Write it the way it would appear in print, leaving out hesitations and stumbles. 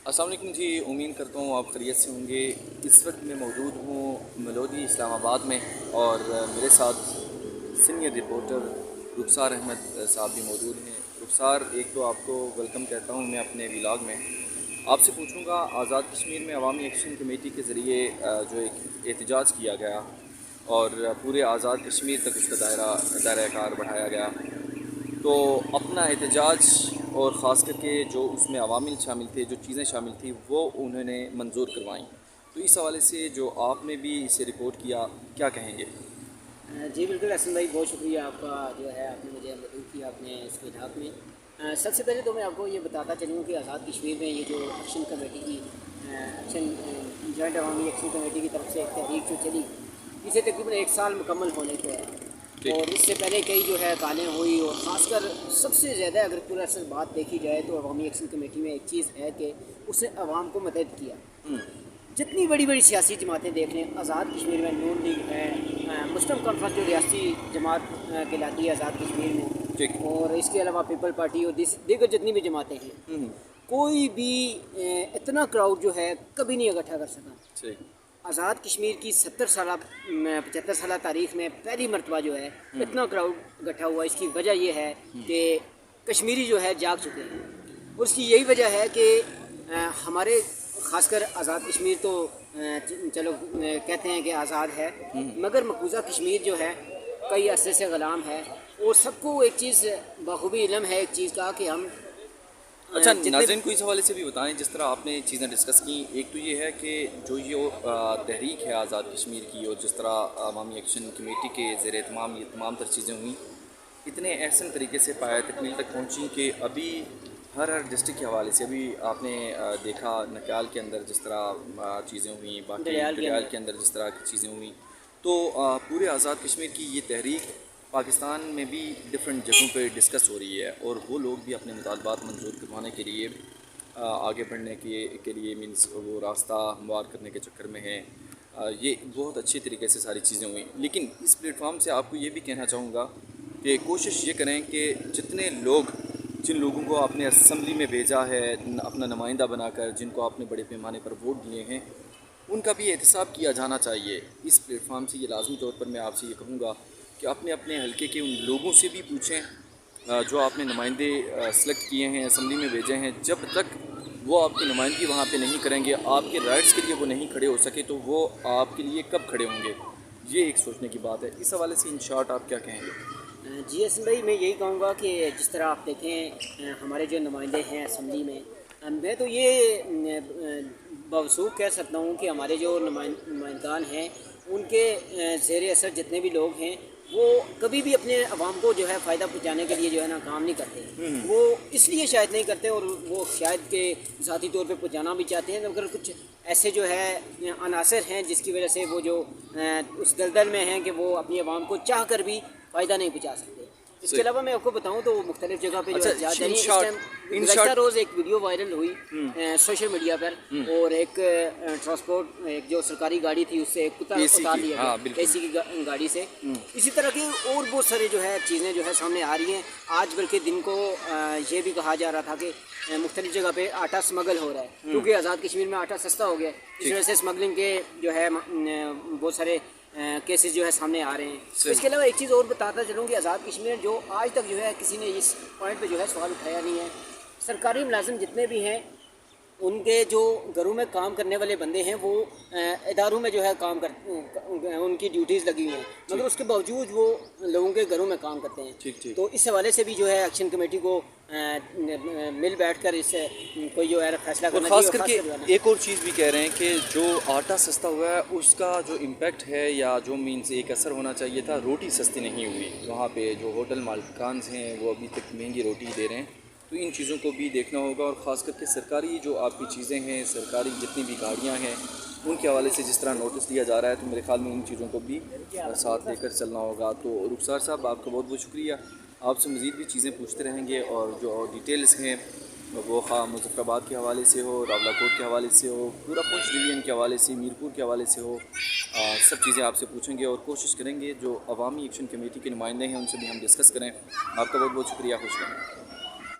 अस्सलाम वालेकुम जी। उम्मीद करता हूँ आप खैरियत से होंगे। इस वक्त मैं मौजूद हूँ मेलोडी इस्लामाबाद में और मेरे साथ सीनियर रिपोर्टर रुखसार अहमद साहब भी मौजूद हैं। रुखसार, एक तो आपको वेलकम कहता हूँ मैं अपने व्लॉग में। आपसे पूछूँगा, आज़ाद कश्मीर में अवामी एक्शन कमेटी के ज़रिए जो एक एहतजाज किया गया और पूरे आज़ाद कश्मीर तक उसका दायरा कार बढ़ाया गया, तो अपना एहतजाज और ख़ास करके जो उसमें अवामिल शामिल थे, जो चीज़ें शामिल थी, वो उन्होंने मंजूर करवाईं। तो इस हवाले से जो आपने भी इसे रिपोर्ट किया, क्या कहेंगे? जी बिल्कुल हसन भाई, बहुत शुक्रिया आपका जो है आपने मुझे मदद किया अपने इस विधाक में। सबसे पहले तो मैं आपको ये बताता चलूँ कि आज़ाद कश्मीर में ये जो एक्शन कमेटी की एक्शन जॉइंट अवामी एक्शन कमेटी की तरफ से एक तहरीक जो चली, इसे तकरीबन 1 साल मुकम्मल होने को है। ठीक। और इससे पहले कई जो है कालें हुई, और ख़ासकर सबसे ज़्यादा अगर पूरा असल बात देखी जाए तो अवामी एक्शन कमेटी में एक चीज़ है कि उसने अवाम को मदद किया। जितनी बड़ी बड़ी सियासी जमातें देख लें, आज़ाद कश्मीर में नून लीग है, मुस्लिम कॉन्फ्रेंस जो रियासती जमात कहलाती है आज़ाद कश्मीर में, ठीक। और इसके अलावा पीपल पार्टी और दीगर जितनी भी जमातें हैं, कोई भी इतना क्राउड जो है कभी नहीं इकट्ठा कर सका। ठीक। आज़ाद कश्मीर की 75 साल तारीख़ में पहली मरतबा जो है इतना क्राउड इकट्ठा हुआ। इसकी वजह यह है कि कश्मीरी जो है जाग चुके हैं, और उसकी यही वजह है कि हमारे ख़ासकर आज़ाद कश्मीर तो चलो कहते हैं कि आज़ाद है, मगर मकबूजा कश्मीर जो है कई अरसे से ग़ुलाम है। और सबको एक चीज़ बखूबी इल्म है एक चीज़ का कि हम अच्छा, नाज़रीन को इस हवाले से भी बताएं, जिस तरह आपने चीज़ें डिस्कस की। एक तो ये है कि जो ये तहरीक है आज़ाद कश्मीर की, और जिस तरह अवामी एक्शन कमेटी के ज़ेर एहतमाम ये तमाम तर चीज़ें हुई, इतने एहसन तरीके से पाया तकमील तक पहुँची कि अभी हर डिस्ट्रिक्ट के हवाले से अभी आपने देखा नक्याल के अंदर जिस तरह चीज़ें हुई, बाकी गडियाल के अंदर जिस तरह की चीज़ें हुई, तो पूरे आज़ाद कश्मीर की ये तहरीक पाकिस्तान में भी डिफरेंट जगहों पे डिस्कस हो रही है, और वो लोग भी अपने मुतालबात मंजूर करवाने के लिए आगे बढ़ने के लिए मीन्स वो रास्ता हमवार करने के चक्कर में है। ये बहुत अच्छी तरीके से सारी चीज़ें हुई। लेकिन इस प्लेटफॉर्म से आपको ये भी कहना चाहूँगा कि कोशिश ये करें कि जिन लोगों को आपने असम्बली में भेजा है अपना नुमाइंदा बनाकर, जिनको आपने बड़े पैमाने पर वोट दिए हैं, उनका भी एहतसाब किया जाना चाहिए। इस प्लेटफॉर्म से ये लाजमी तौर पर मैं आपसे ये कहूँगा कि अपने अपने हलके के उन लोगों से भी पूछें जो आपने नुमाइंदे सेलेक्ट किए हैं, असम्बली में भेजे हैं। जब तक वो आपकी नुमाइंदगी वहाँ पे नहीं करेंगे, आपके राइट्स के लिए वो नहीं खड़े हो सके, तो वो आपके लिए कब खड़े होंगे? ये एक सोचने की बात है। इस हवाले से इन शॉर्ट आप क्या कहेंगे? जी हसन भाई, मैं यही कहूँगा कि जिस तरह आप देखें हमारे जो नुमाइंदे हैं असम्बली में, मैं तो ये बवसूख कह सकता हूँ कि हमारे जो नुमाइंदान हैं उनके ज़ेर असर जितने भी लोग हैं वो कभी भी अपने अवाम को जो है फ़ायदा पहुँचाने के लिए जो है ना काम नहीं करते। वो इसलिए शायद नहीं करते, और वो शायद के ज़ाती तौर पे पहुँचाना भी चाहते हैं, मगर कुछ ऐसे जो है अनासर हैं जिसकी वजह से वो जो उस दलदल में हैं कि वो अपनी अवाम को चाह कर भी फ़ायदा नहीं पहुँचा सकते। इसके अलावा मैं आपको बताऊं तो मुख्तलिफ जगह पे जो है गुज़श्ता रोज़ एक वीडियो वायरल हुई सोशल मीडिया पर, और एक ट्रांसपोर्ट एक जो सरकारी गाड़ी थी उससे एक कुत्ता उतार लिया गया एसी की गाड़ी से। इसी तरह की और बहुत सारे जो है चीज़ें जो है सामने आ रही हैं। आज बल्कि दिन को ये भी कहा जा रहा था कि मुख्तलिफ जगह पे आटा स्मगल हो रहा है, क्योंकि आज़ाद कश्मीर में आटा सस्ता हो गया, इस वजह से स्मगलिंग के जो है बहुत सारे केसेस जो है सामने आ रहे हैं। इसके अलावा एक चीज़ और बताता चलूँ कि आज़ाद कश्मीर जो आज तक जो है किसी ने इस पॉइंट पे जो है सवाल उठाया नहीं है। सरकारी मुलाजिम जितने भी हैं उनके जो घरों में काम करने वाले बंदे हैं वो इदारों में जो है काम कर उनकी ड्यूटीज़ लगी हुई हैं, मगर उसके बावजूद वो लोगों के घरों में काम करते हैं। ठीक। तो इस हवाले से भी जो है एक्शन कमेटी को मिल बैठ कर इससे कोई जो है फैसला करना चाहिए। खास करके एक और चीज़ भी कह रहे हैं कि जो आटा सस्ता हुआ है उसका जो इम्पैक्ट है या जो मीन्स एक असर होना चाहिए था, रोटी सस्ती नहीं हुई। वहाँ पे जो होटल मालिकान हैं वो अभी तक महंगी रोटी दे रहे हैं। तो इन चीज़ों को भी देखना होगा, और ख़ास करके सरकारी जो आपकी चीज़ें हैं, सरकारी जितनी भी गाड़ियाँ हैं, उनके हवाले से जिस तरह नोटिस दिया जा रहा है, तो मेरे ख्याल में इन चीज़ों को भी साथ लेकर चलना होगा। तो रुखसार साहब, आपका बहुत बहुत शुक्रिया। आपसे मज़ीद भी चीज़ें पूछते रहेंगे, और जो डिटेल्स हैं वो मुज़फ़्फ़राबाद के हवाले से हो, रावलाकोट के हवाले से हो, पूरा पुंछ डिवीज़न के हवाले से, मीरपुर के हवाले से हो, सब चीज़ें आपसे पूछेंगे, और कोशिश करेंगे जो अवामी एक्शन कमेटी के नुमाइंदे हैं उनसे भी हम डिस्कस करें। आपका बहुत बहुत शुक्रिया। खुश रहें।